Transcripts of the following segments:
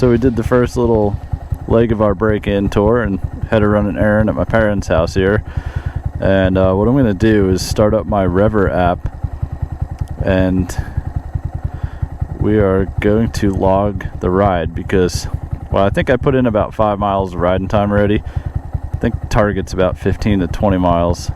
So we did the first little leg of our break-in tour and had to run an errand at my parents' house here. And what I'm going to do is start up my Rever app, and we are going to log the ride because, well, I think I put in about 5 miles of riding time already. I think target's about 15 to 20 miles.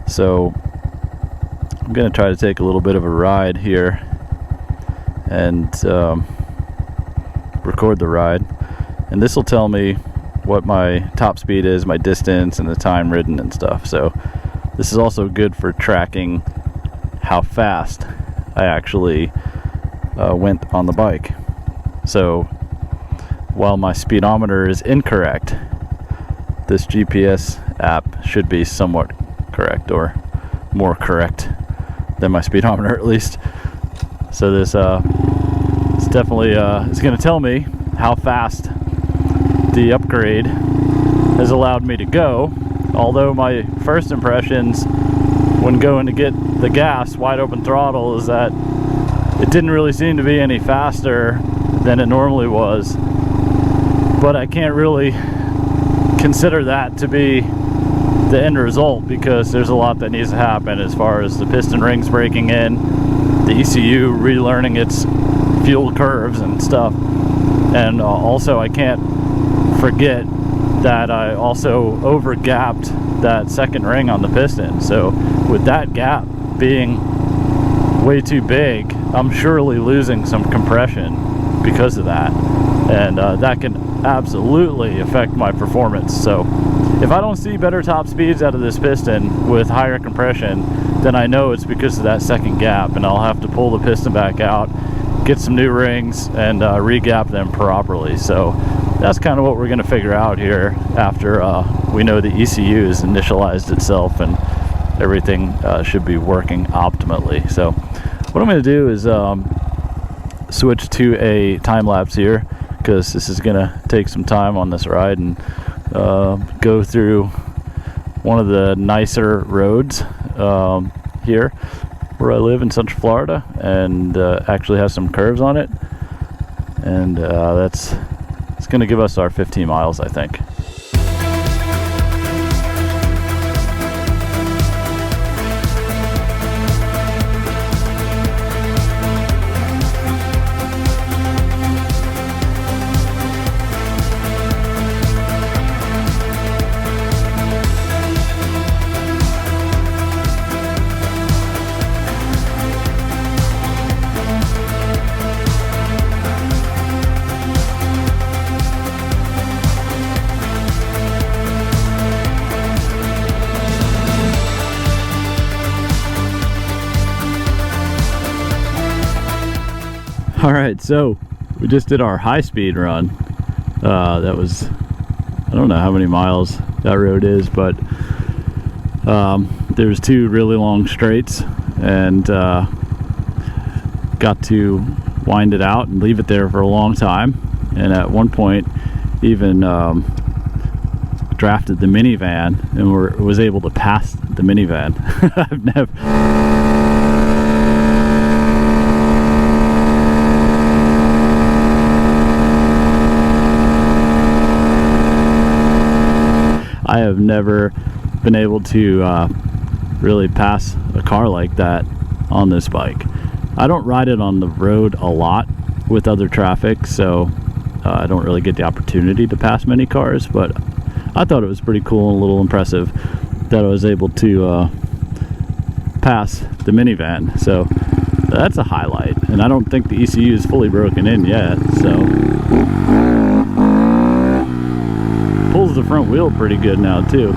So I'm going to try to take a little bit of a ride here and record the ride. And this will tell me what my top speed is, my distance, and the time ridden and stuff. So this is also good for tracking how fast I actually went on the bike. So while my speedometer is incorrect, this GPS app should be somewhat correct, or more correct than my speedometer at least. So this it's definitely it's going to tell me how fast the upgrade has allowed me to go. Although my first impressions when going to get the gas wide open throttle is that it didn't really seem to be any faster than it normally was, but I can't really consider that to be the end result because there's a lot that needs to happen as far as the piston rings breaking in, the ECU relearning its fuel curves and stuff. And also I can't forget that I also over gapped that second ring on the piston. So with that gap being way too big, I'm surely losing some compression because of that, and that can absolutely affect my performance. So if I don't see better top speeds out of this piston with higher compression, then I know it's because of that second gap, and I'll have to pull the piston back out, get some new rings, and re-gap them properly. So that's kind of what we're going to figure out here after we know the ECU has initialized itself and everything should be working optimally. So what I'm going to do is switch to a time lapse here, because this is going to take some time on this ride, and go through one of the nicer roads here where I live in Central Florida, and actually has some curves on it, and it's going to give us our 15 miles, I think. Alright, so we just did our high-speed run. That was, I don't know how many miles that road is, but there's two really long straights, and got to wind it out and leave it there for a long time, and at one point even drafted the minivan and was able to pass the minivan. I have never been able to really pass a car like that on this bike. I don't ride it on the road a lot with other traffic, so I don't really get the opportunity to pass many cars, but I thought it was pretty cool and a little impressive that I was able to pass the minivan. So that's a highlight, and I don't think the ECU is fully broken in yet, so pulls the front wheel pretty good now too.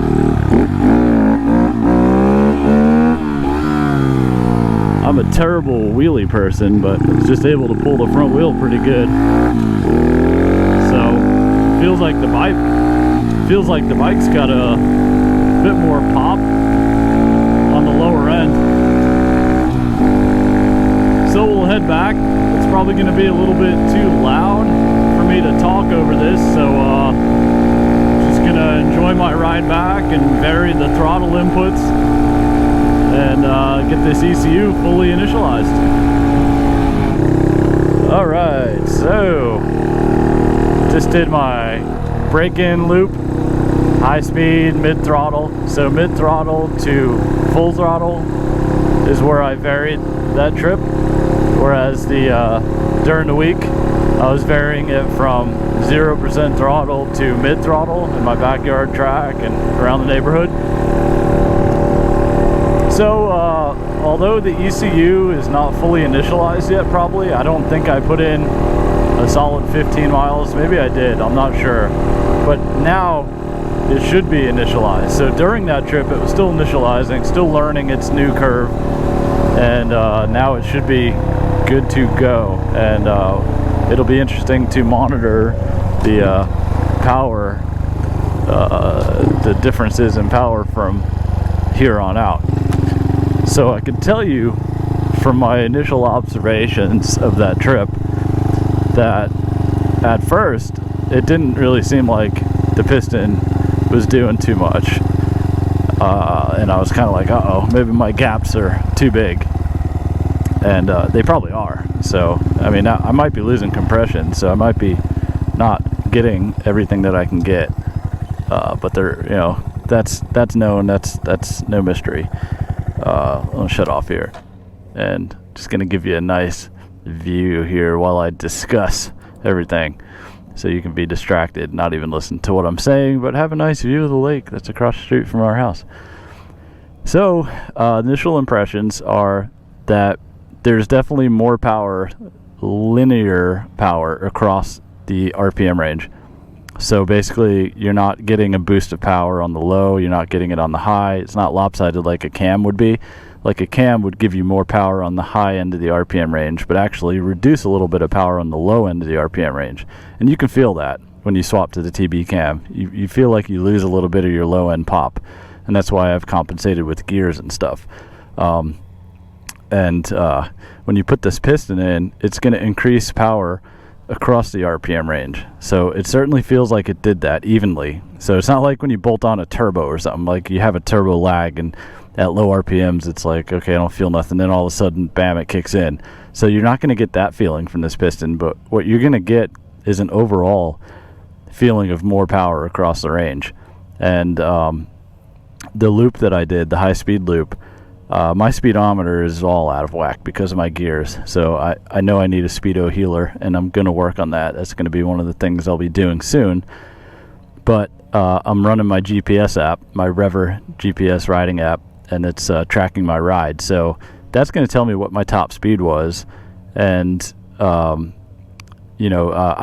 I'm a terrible wheelie person, but I was just able to pull the front wheel pretty good. So feels like the bike's got a bit more pop on the lower end. So we'll head back. It's probably going to be a little bit too loud for me to talk over this, so gonna enjoy my ride back and vary the throttle inputs and get this ECU fully initialized. Alright, so just did my break-in loop, high speed, mid throttle. So mid throttle to full throttle is where I varied that trip, whereas during the week I was varying it from 0% throttle to mid throttle in my backyard track and around the neighborhood. So although the ECU is not fully initialized yet, probably, I don't think I put in a solid 15 miles. Maybe I did, I'm not sure. But now it should be initialized. So during that trip it was still initializing, still learning its new curve, and now it should be good to go. And it'll be interesting to monitor the power, the differences in power from here on out. So I can tell you from my initial observations of that trip that at first it didn't really seem like the piston was doing too much, and I was kind of like, uh-oh, maybe my gaps are too big, and they probably are. So I mean, I might be losing compression, so I might be not getting everything that I can get, but there, you know, that's known, that's no mystery. I'll shut off here and just gonna give you a nice view here while I discuss everything, so you can be distracted, not even listen to what I'm saying, but have a nice view of the lake that's across the street from our house. So initial impressions are that there's definitely more power, linear power, across the RPM range. So basically you're not getting a boost of power on the low, you're not getting it on the high. It's not lopsided like a cam would be. Like a cam would give you more power on the high end of the RPM range, but actually reduce a little bit of power on the low end of the RPM range. And you can feel that when you swap to the TB cam. You feel like you lose a little bit of your low end pop, and that's why I've compensated with gears and stuff. When you put this piston in, it's going to increase power across the RPM range. So it certainly feels like it did that evenly. So it's not like when you bolt on a turbo or something, like you have a turbo lag and at low RPMs it's like, okay, I don't feel nothing, then all of a sudden, bam, it kicks in. So you're not going to get that feeling from this piston, but what you're going to get is an overall feeling of more power across the range. And the loop that I did, the high speed loop, my speedometer is all out of whack because of my gears. So I know I need a speedo healer, and I'm going to work on that. That's going to be one of the things I'll be doing soon. But I'm running my GPS app, my Rever GPS riding app, and it's tracking my ride. So that's going to tell me what my top speed was. And, I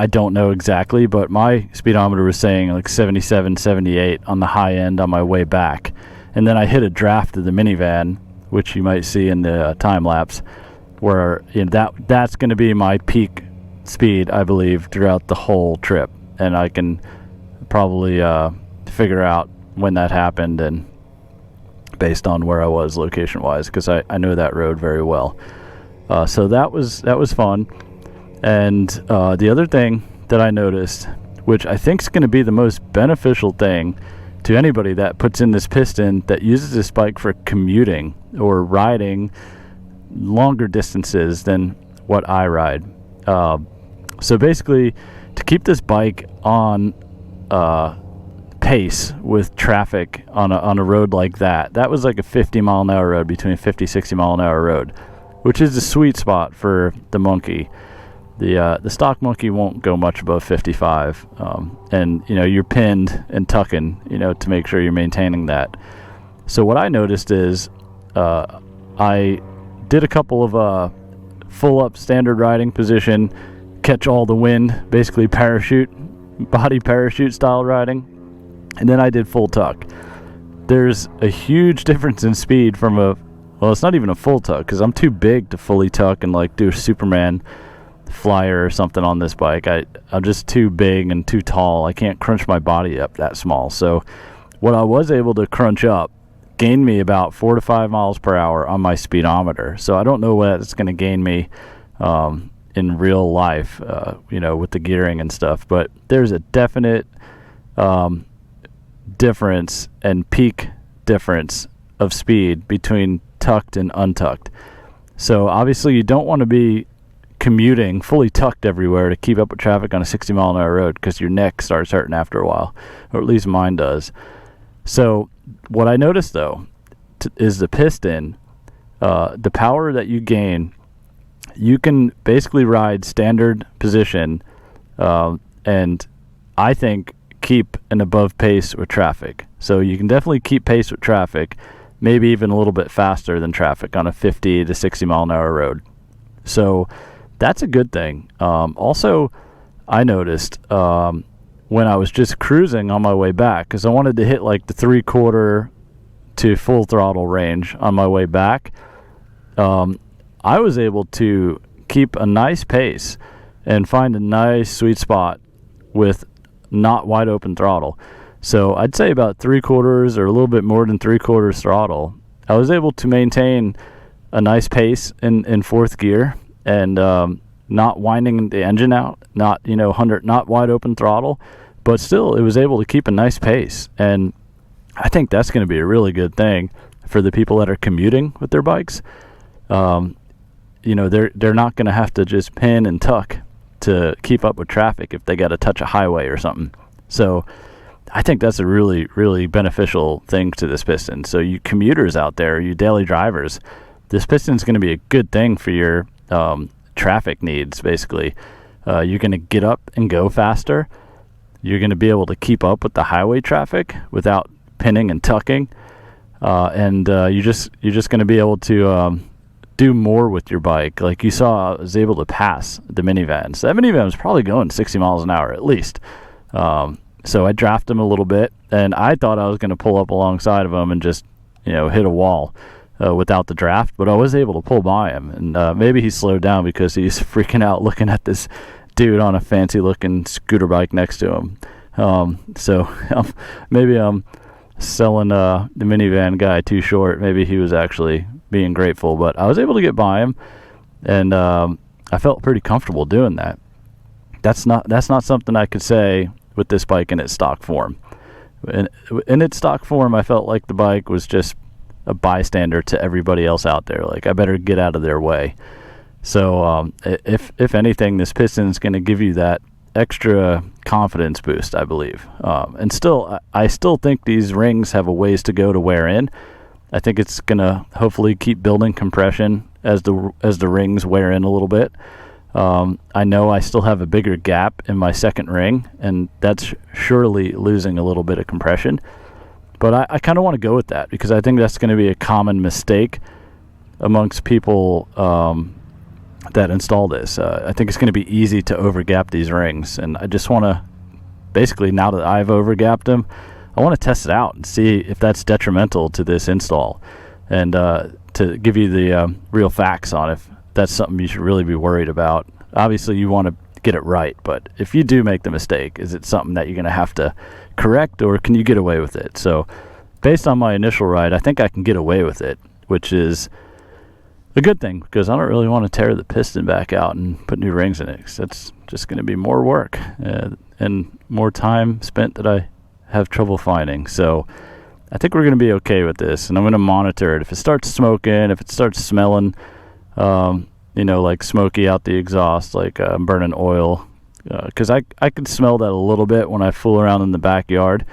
don't know exactly, but my speedometer was saying like 77, 78 on the high end on my way back. And then I hit a draft of the minivan, which you might see in the time lapse, where that's going to be my peak speed, I believe, throughout the whole trip. And I can probably figure out when that happened, and based on where I was location wise, because I know that road very well. So that was fun. And the other thing that I noticed, which I think is going to be the most beneficial thing to anybody that puts in this piston that uses this bike for commuting or riding longer distances than what I ride. So basically, to keep this bike on pace with traffic on a road like that was like a 50 mile an hour road, between 50-60 mile an hour road, which is the sweet spot for the Monkey. The stock Monkey won't go much above 55, and you're pinned and tucking, to make sure you're maintaining that. So what I noticed is I did a couple of full up standard riding position, catch all the wind, basically body parachute style riding, and then I did full tuck. There's a huge difference in speed from it's not even a full tuck, because I'm too big to fully tuck and like do a Superman flyer or something on this bike. I'm just too big and too tall. I can't crunch my body up that small. So what I was able to crunch up gained me about 4 to 5 miles per hour on my speedometer. So I don't know what it's going to gain me in real life, with the gearing and stuff, but there's a definite difference and peak difference of speed between tucked and untucked. So obviously you don't want to be commuting fully tucked everywhere to keep up with traffic on a 60-mile-an-hour road, because your neck starts hurting after a while, or at least mine does. So what I noticed though is the Piston, the power that you gain, you can basically ride standard position, and I think keep an above pace with traffic. So you can definitely keep pace with traffic, maybe even a little bit faster than traffic on a 50 to 60 mile an hour road. So that's a good thing. Also, I noticed when I was just cruising on my way back, because I wanted to hit like the 3/4 to full throttle range on my way back, I was able to keep a nice pace and find a nice sweet spot with not wide open throttle. So I'd say about 3/4 or a little bit more than 3/4 throttle. I was able to maintain a nice pace in fourth gear, and not winding the engine out, not 100, not wide open throttle, but still it was able to keep a nice pace. And I think that's going to be a really good thing for the people that are commuting with their bikes. They're not going to have to just pin and tuck to keep up with traffic if they got to touch a highway or something. So I think that's a really, really beneficial thing to this Piston. So you commuters out there, you daily drivers, this Piston is going to be a good thing for your traffic needs, basically. You're going to get up and go faster. You're going to be able to keep up with the highway traffic without pinning and tucking. And you're just going to be able to do more with your bike. Like you saw, I was able to pass the minivan. So that minivan was probably going 60 miles an hour at least. So I drafted him a little bit, and I thought I was going to pull up alongside of him and just, hit a wall without the draft, but I was able to pull by him. And maybe he slowed down because he's freaking out looking at this dude on a fancy-looking scooter bike next to him. Maybe I'm selling the minivan guy too short. Maybe he was actually being grateful, but I was able to get by him, and I felt pretty comfortable doing that. That's not something I could say with this bike in its stock form. In its stock form, I felt like the bike was just a bystander to everybody else out there. Like, I better get out of their way. So if anything, this Piston is going to give you that extra confidence boost, I believe. And still, I still think these rings have a ways to go to wear in. I think it's going to hopefully keep building compression as the rings wear in a little bit. I know I still have a bigger gap in my second ring, and that's surely losing a little bit of compression. But I kind of want to go with that, because I think that's going to be a common mistake amongst people that install this. I think it's going to be easy to overgap these rings, and I just want to, basically, now that I've overgapped them, I want to test it out and see if that's detrimental to this install, and to give you the real facts on if that's something you should really be worried about. Obviously, you want to get it right, but if you do make the mistake, is it something that you're going to have to correct, or can you get away with it? So based on my initial ride, I think I can get away with it, which is a good thing, because I don't really want to tear the Piston back out and put new rings in it, because that's just going to be more work and more time spent that I have trouble finding. So I think we're going to be okay with this, and I'm going to monitor it. If it starts smoking, if it starts smelling like smoky out the exhaust, like I'm burning oil, because I can smell that a little bit when I fool around in the backyard.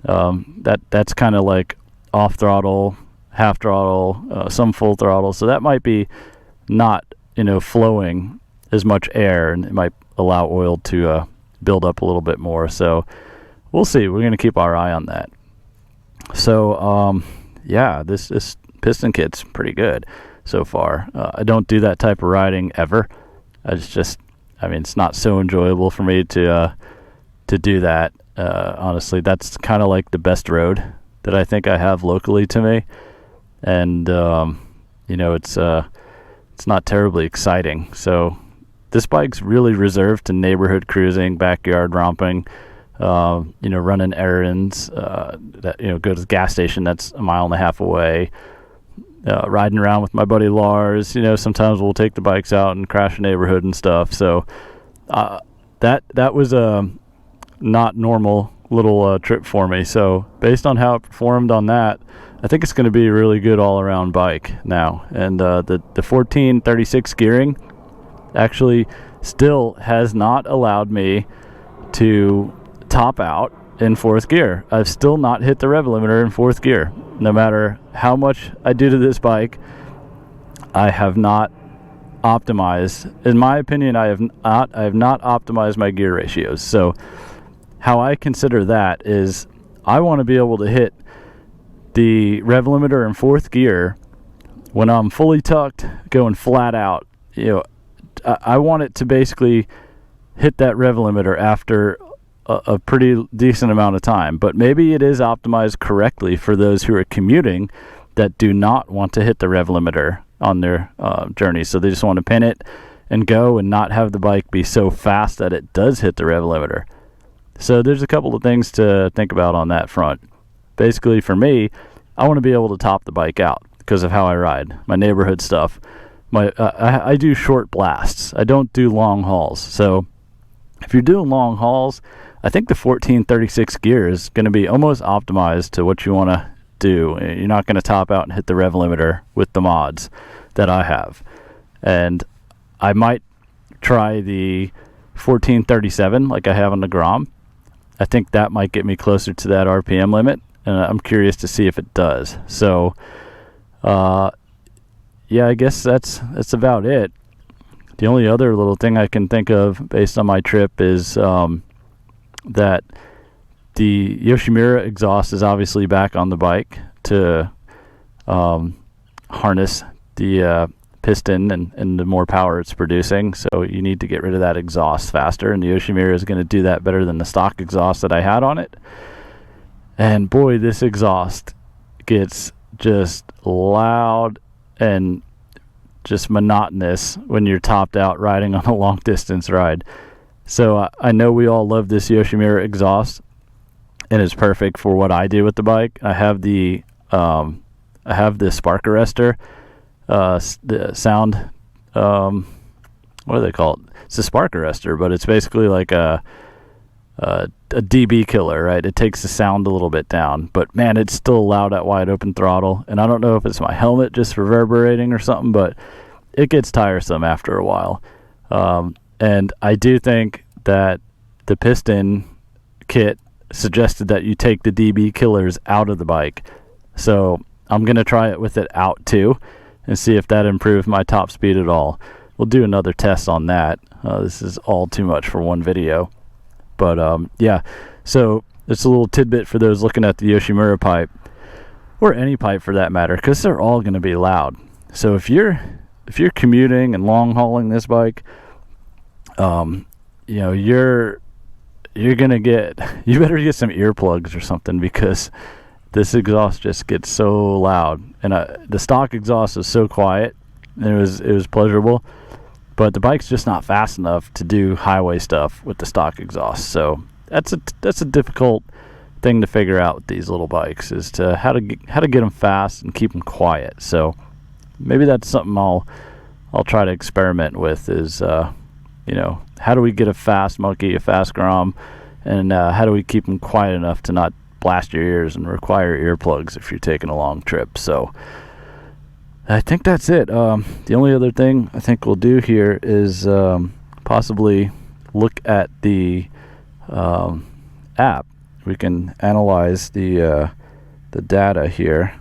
That's kind of like off throttle, half throttle, some full throttle, so that might be not flowing as much air, and it might allow oil to build up a little bit more. So we'll see. We're going to keep our eye on that. So this Piston kit's pretty good so far. I don't do that type of riding ever. It's not so enjoyable for me to do that. Honestly, that's kind of like the best road that I think I have locally to me, and it's not terribly exciting. So this bike's really reserved to neighborhood cruising, backyard romping, running errands, go to the gas station that's a mile and a half away, riding around with my buddy Lars. Sometimes we'll take the bikes out and crash a neighborhood and stuff. So that was a not normal little trip for me. So based on how it performed on that, I think it's going to be a really good all-around bike now. And the 1436 gearing actually still has not allowed me to top out in 4th gear. I've still not hit the rev limiter in 4th gear. No matter how much I do to this bike, I have not optimized. In my opinion, I have not optimized my gear ratios. So how I consider that is I want to be able to hit the rev limiter in 4th gear when I'm fully tucked, going flat out. I want it to basically hit that rev limiter after a pretty decent amount of time. But maybe it is optimized correctly for those who are commuting that do not want to hit the rev limiter on their journey. So they just want to pin it and go and not have the bike be so fast that it does hit the rev limiter. So there's a couple of things to think about on that front. Basically for me, I want to be able to top the bike out because of how I ride. My neighborhood stuff. I do short blasts. I don't do long hauls. So if you're doing long hauls, I think the 1436 gear is going to be almost optimized to what you want to do. You're not going to top out and hit the rev limiter with the mods that I have. And I might try the 1437 like I have on the Grom. I think that might get me closer to that RPM limit, and I'm curious to see if it does. So yeah, I guess that's about it. The only other little thing I can think of based on my trip is that the Yoshimura exhaust is obviously back on the bike to harness the piston and the more power it's producing. So you need to get rid of that exhaust faster, and the Yoshimura is going to do that better than the stock exhaust that I had on it. And boy, this exhaust gets just loud and just monotonous when you're topped out riding on a long distance ride. So I know we all love this Yoshimura exhaust, and it's perfect for what I do with the bike. I have the spark arrestor, the sound, what do they call it? It's a spark arrestor, but it's basically like a dB killer, right? It takes the sound a little bit down, but man, it's still loud at wide open throttle. And I don't know if it's my helmet just reverberating or something, but it gets tiresome after a while. And I do think that the Piston kit suggested that you take the dB killers out of the bike. So I'm going to try it with it out too and see if that improves my top speed at all. We'll do another test on that. This is all too much for one video. But yeah, so it's a little tidbit for those looking at the Yoshimura pipe, or any pipe for that matter, because they're all going to be loud. So if you're commuting and long hauling this bike, you're gonna you better get some earplugs or something, because this exhaust just gets so loud. And the stock exhaust is so quiet, and it was pleasurable. But the bike's just not fast enough to do highway stuff with the stock exhaust. So that's a difficult thing to figure out with these little bikes, is to how to get them fast and keep them quiet. So maybe that's something I'll try to experiment with, is how do we get a fast monkey, a fast Grom, and how do we keep them quiet enough to not blast your ears and require earplugs if you're taking a long trip. So I think that's it. The only other thing I think we'll do here is possibly look at the app. We can analyze the data here.